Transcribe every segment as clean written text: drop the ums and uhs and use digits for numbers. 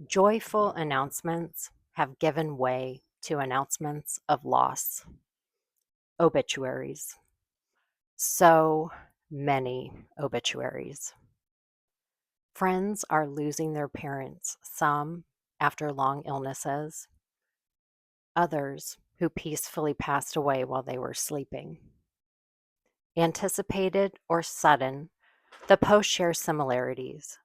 Joyful announcements have given way to announcements of loss, obituaries. So many obituaries. Friends are losing their parents, some after long illnesses, others who peacefully passed away while they were sleeping. Anticipated or sudden, the posts share similarities,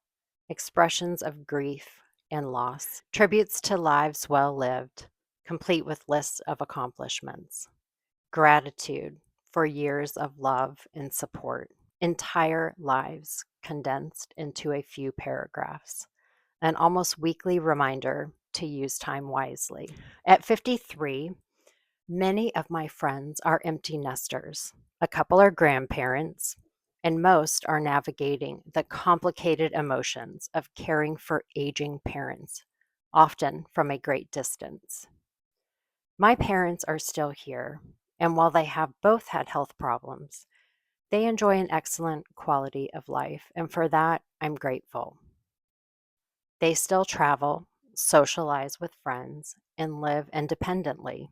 expressions of grief and loss, tributes to lives well lived, complete with lists of accomplishments, gratitude for years of love and support, entire lives condensed into a few paragraphs, an almost weekly reminder to use time wisely. At 53, many of my friends are empty nesters. A couple are grandparents, and most are navigating the complicated emotions of caring for aging parents, often from a great distance. My parents are still here, and while they have both had health problems, they enjoy an excellent quality of life, and for that, I'm grateful. They still travel, socialize with friends, and live independently.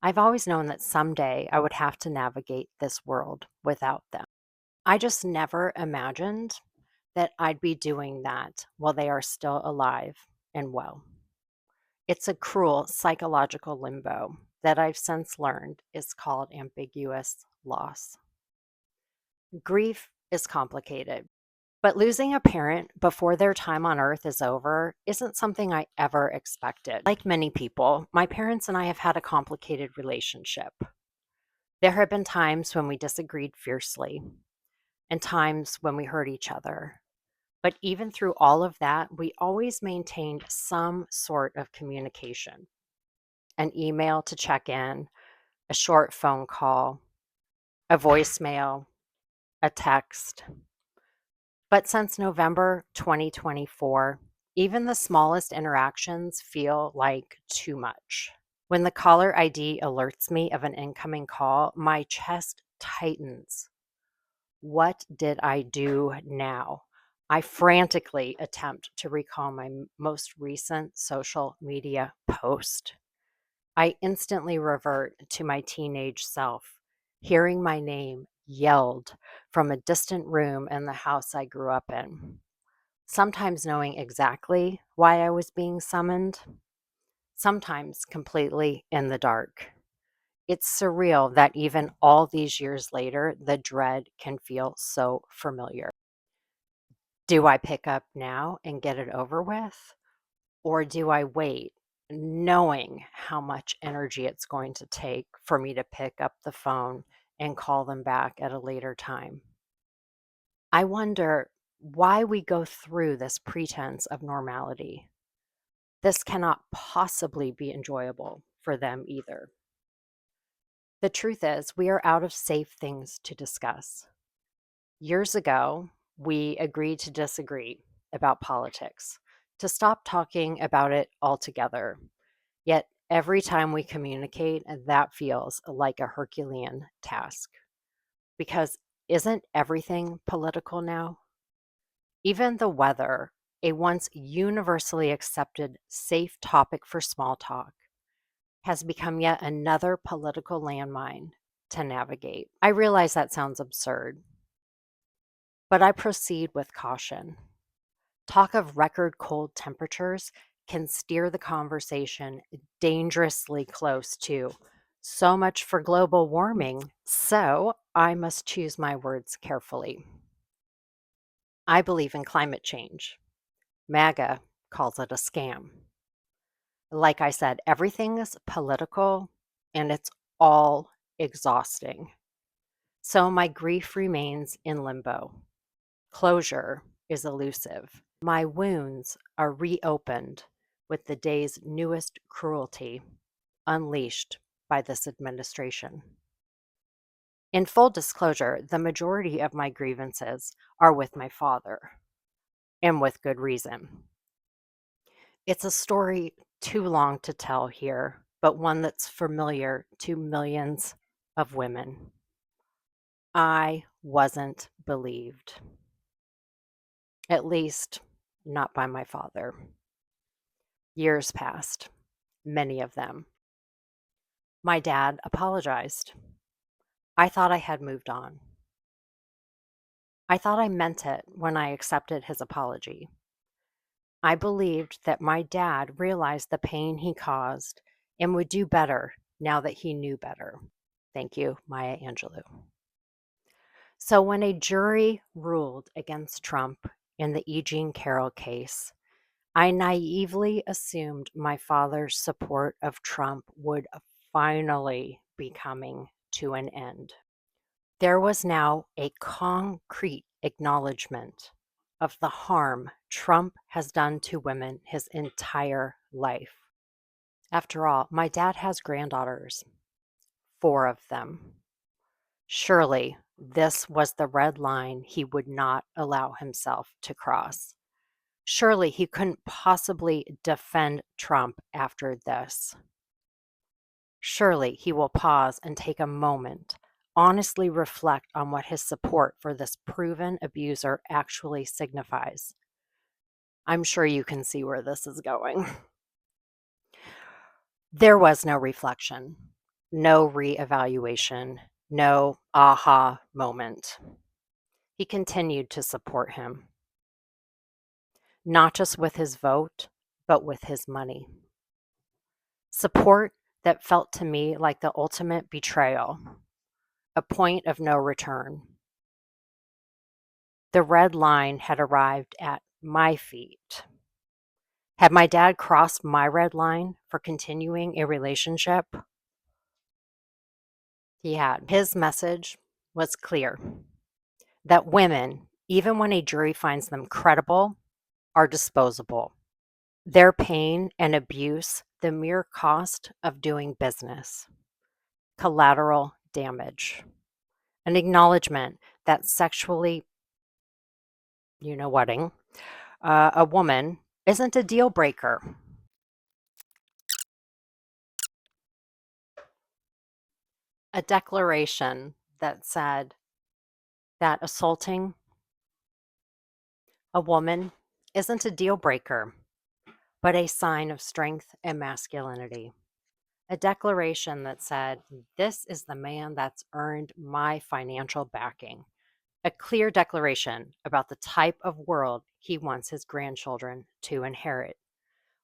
I've always known that someday I would have to navigate this world without them. I just never imagined that I'd be doing that while they are still alive and well. It's a cruel psychological limbo that I've since learned is called ambiguous loss. Grief is complicated, but losing a parent before their time on earth is over isn't something I ever expected. Like many people, my parents and I have had a complicated relationship. There have been times when we disagreed fiercely and times when we hurt each other. But even through all of that, we always maintained some sort of communication, an email to check in, a short phone call, a voicemail, a text. But since November 2024, even the smallest interactions feel like too much. When the caller ID alerts me of an incoming call, my chest tightens. What did I do now? I frantically attempt to recall my most recent social media post. I instantly revert to my teenage self, hearing my name yelled from a distant room in the house I grew up in. Sometimes knowing exactly why I was being summoned, sometimes completely in the dark. It's surreal that even all these years later, the dread can feel so familiar. Do I pick up now and get it over with? Or do I wait, knowing how much energy it's going to take for me to pick up the phone and call them back at a later time? I wonder why we go through this pretense of normality. This cannot possibly be enjoyable for them either. The truth is, we are out of safe things to discuss. Years ago, we agreed to disagree about politics, to stop talking about it altogether. Yet every time we communicate, that feels like a Herculean task. Because isn't everything political now? Even the weather, a once universally accepted safe topic for small talk, has become yet another political landmine to navigate. I realize that sounds absurd, but I proceed with caution. Talk of record cold temperatures can steer the conversation dangerously close to so much for global warming, so I must choose my words carefully. I believe in climate change. MAGA calls it a scam. Like I said, everything is political and it's all exhausting. So my grief remains in limbo. Closure is elusive. My wounds are reopened with the day's newest cruelty unleashed by this administration. In full disclosure, the majority of my grievances are with my father, and with good reason. It's a story too long to tell here, but one that's familiar to millions of women. I wasn't believed, at least not by my father. Years passed, many of them. My dad apologized. I thought I had moved on. I thought I meant it when I accepted his apology. I believed that my dad realized the pain he caused and would do better now that he knew better. Thank you, Maya Angelou. So when a jury ruled against Trump in the E. Jean Carroll case, I naively assumed my father's support of Trump would finally be coming to an end. There was now a concrete acknowledgement of the harm Trump has done to women his entire life. After all, my dad has granddaughters, 4 of them. Surely this was the red line he would not allow himself to cross. Surely he couldn't possibly defend Trump after this. Surely he will pause and take a moment, honestly reflect on what his support for this proven abuser actually signifies. I'm sure you can see where this is going. There was no reflection, no reevaluation, no aha moment. He continued to support him, not just with his vote, but with his money. Support that felt to me like the ultimate betrayal, a point of no return. The red line had arrived at my feet. Had my dad crossed my red line for continuing a relationship? He had. His message was clear that women, even when a jury finds them credible, are disposable. Their pain and abuse, the mere cost of doing business, collateral damage, an acknowledgement that sexually, whating, a woman isn't a deal breaker. A declaration that said that assaulting a woman isn't a deal breaker, but a sign of strength and masculinity. A declaration that said, this is the man that's earned my financial backing. A clear declaration about the type of world he wants his grandchildren to inherit.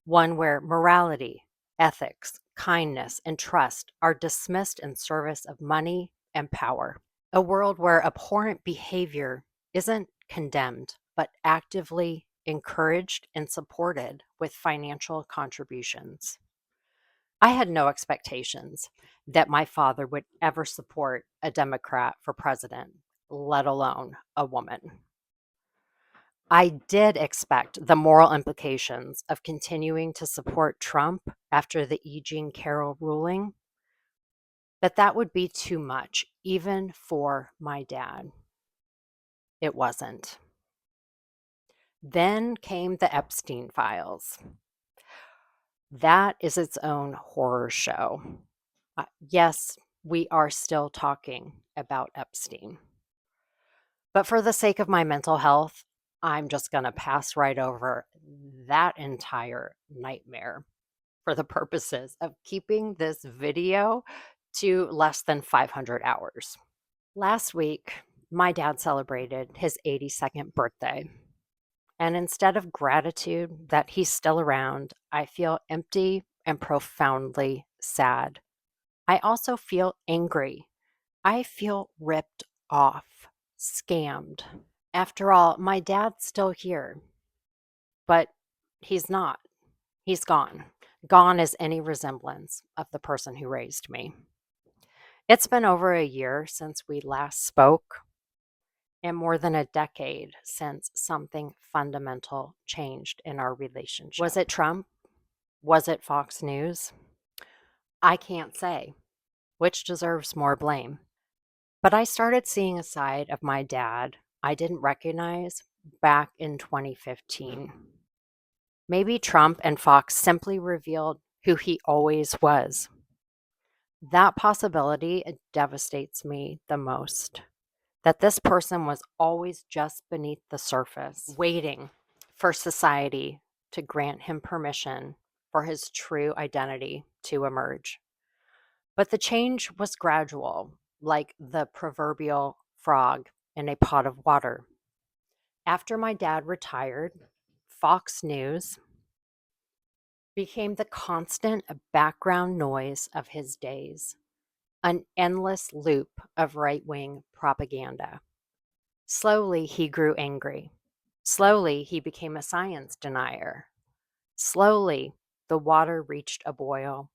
One where morality, ethics, kindness, and trust are dismissed in service of money and power. A world where abhorrent behavior isn't condemned, but actively encouraged and supported with financial contributions. I had no expectations that my father would ever support a Democrat for president, let alone a woman. I did expect the moral implications of continuing to support Trump after the E. Jean Carroll ruling, but that would be too much, even for my dad. It wasn't. Then came the Epstein files. That is its own horror show. Yes, we are still talking about Epstein. But for the sake of my mental health, I'm just going to pass right over that entire nightmare for the purposes of keeping this video to less than 500 hours. Last week, my dad celebrated his 82nd birthday. And instead of gratitude that he's still around, I feel empty and profoundly sad. I also feel angry. I feel ripped off, scammed. After all, my dad's still here, but he's not. He's gone. Gone is any resemblance of the person who raised me. It's been over a year since we last spoke, and more than a decade since something fundamental changed in our relationship. Was it Trump? Was it Fox News? I can't say which deserves more blame. But I started seeing a side of my dad I didn't recognize back in 2015. Maybe Trump and Fox simply revealed who he always was. That possibility devastates me the most. That this person was always just beneath the surface, waiting for society to grant him permission for his true identity to emerge. But the change was gradual, like the proverbial frog in a pot of water. After my dad retired, Fox News became the constant background noise of his days, an endless loop of right wing propaganda. Slowly, he grew angry. Slowly, he became a science denier. Slowly, the water reached a boil,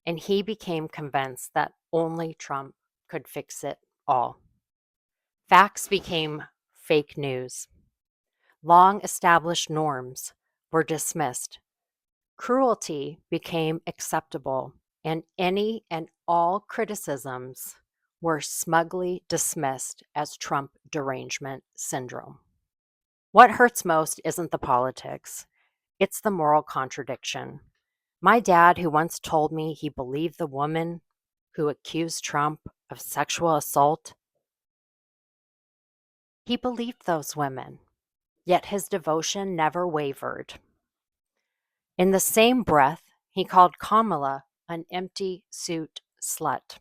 and he became convinced that only Trump could fix it all. Facts became fake news. Long established norms were dismissed. Cruelty became acceptable, and any and all criticisms were smugly dismissed as Trump derangement syndrome. What hurts most isn't the politics, it's the moral contradiction. My dad, who once told me he believed the woman who accused Trump of sexual assault, he believed those women, yet his devotion never wavered. In the same breath, he called Kamala an empty suit slut.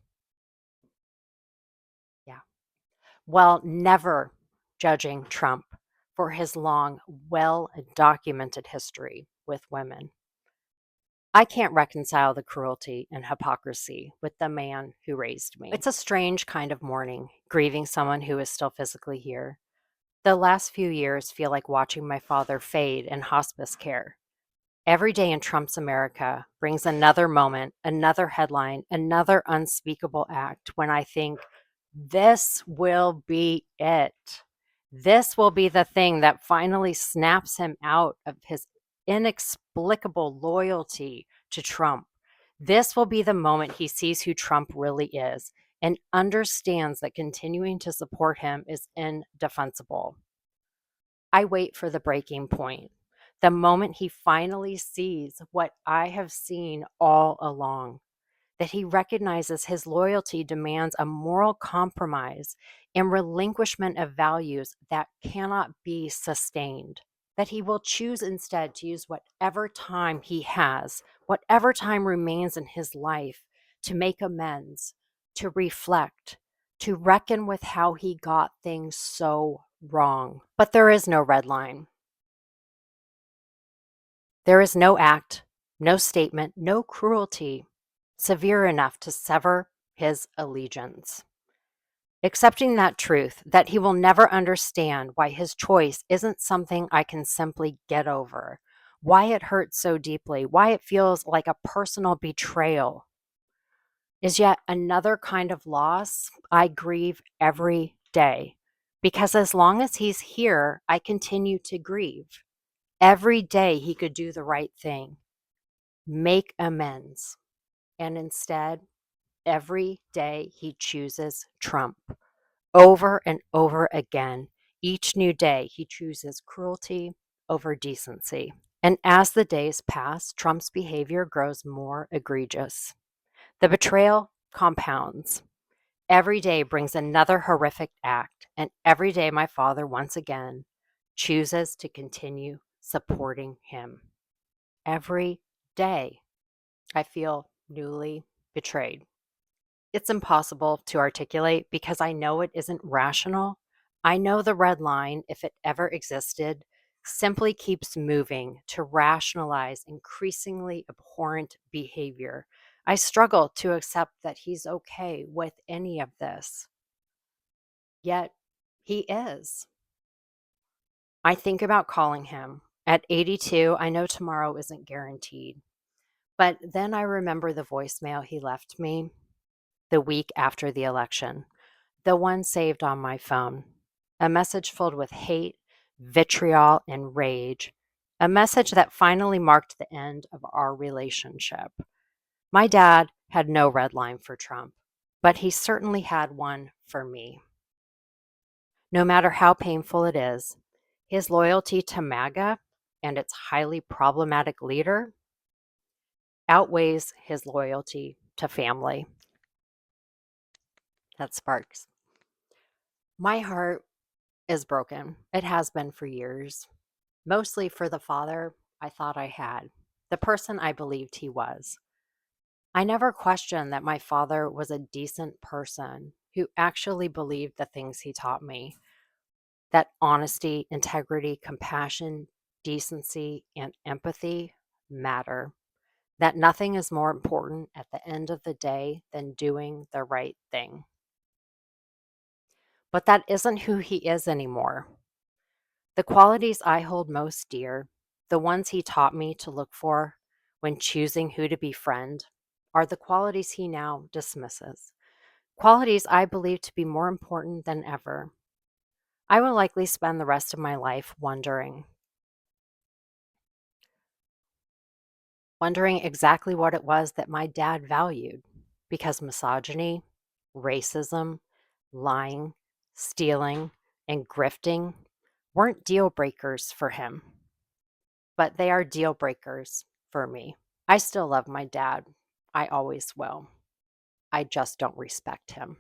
Yeah. While never judging Trump for his long, well documented history with women. I can't reconcile the cruelty and hypocrisy with the man who raised me. It's a strange kind of mourning, grieving someone who is still physically here. The last few years feel like watching my father fade in hospice care. Every day in Trump's America brings another moment, another headline, another unspeakable act when I think, this will be it. This will be the thing that finally snaps him out of his inexplicable loyalty to Trump. This will be the moment he sees who Trump really is and understands that continuing to support him is indefensible. I wait for the breaking point, the moment he finally sees what I have seen all along, that he recognizes his loyalty demands a moral compromise and relinquishment of values that cannot be sustained, that he will choose instead to use whatever time he has, whatever time remains in his life, to make amends, to reflect, to reckon with how he got things so wrong. But there is no red line. There is no act, no statement, no cruelty severe enough to sever his allegiance. Accepting that truth, that he will never understand why his choice isn't something I can simply get over, why it hurts so deeply, why it feels like a personal betrayal, is yet another kind of loss I grieve every day. Because as long as he's here, I continue to grieve. Every day he could do the right thing, make amends. And instead, every day he chooses Trump. Over and over again, each new day he chooses cruelty over decency. And as the days pass, Trump's behavior grows more egregious. The betrayal compounds. Every day brings another horrific act, and every day my father once again chooses to continue supporting him. Every day I feel newly betrayed. It's impossible to articulate because I know it isn't rational. I know the red line, if it ever existed, simply keeps moving to rationalize increasingly abhorrent behavior. I struggle to accept that he's okay with any of this. Yet he is. I think about calling him. At 82, I know tomorrow isn't guaranteed. But then I remember the voicemail he left me the week after the election, the one saved on my phone. A message filled with hate, vitriol, and rage. A message that finally marked the end of our relationship. My dad had no red line for Trump, but he certainly had one for me. No matter how painful it is, his loyalty to MAGA and its highly problematic leader outweighs his loyalty to family. That sparks. My heart is broken. It has been for years, mostly for the father I thought I had. the person I believed he was. I never questioned that my father was a decent person who actually believed the things he taught me, that honesty, integrity, compassion, decency, and empathy matter, that nothing is more important at the end of the day than doing the right thing. But that isn't who he is anymore. The qualities I hold most dear, the ones he taught me to look for when choosing who to befriend, are the qualities he now dismisses. Qualities I believe to be more important than ever. I will likely spend the rest of my life wondering exactly what it was that my dad valued, because misogyny, racism, lying, stealing, and grifting weren't deal breakers for him, but they are deal breakers for me. I still love my dad. I always will. I just don't respect him.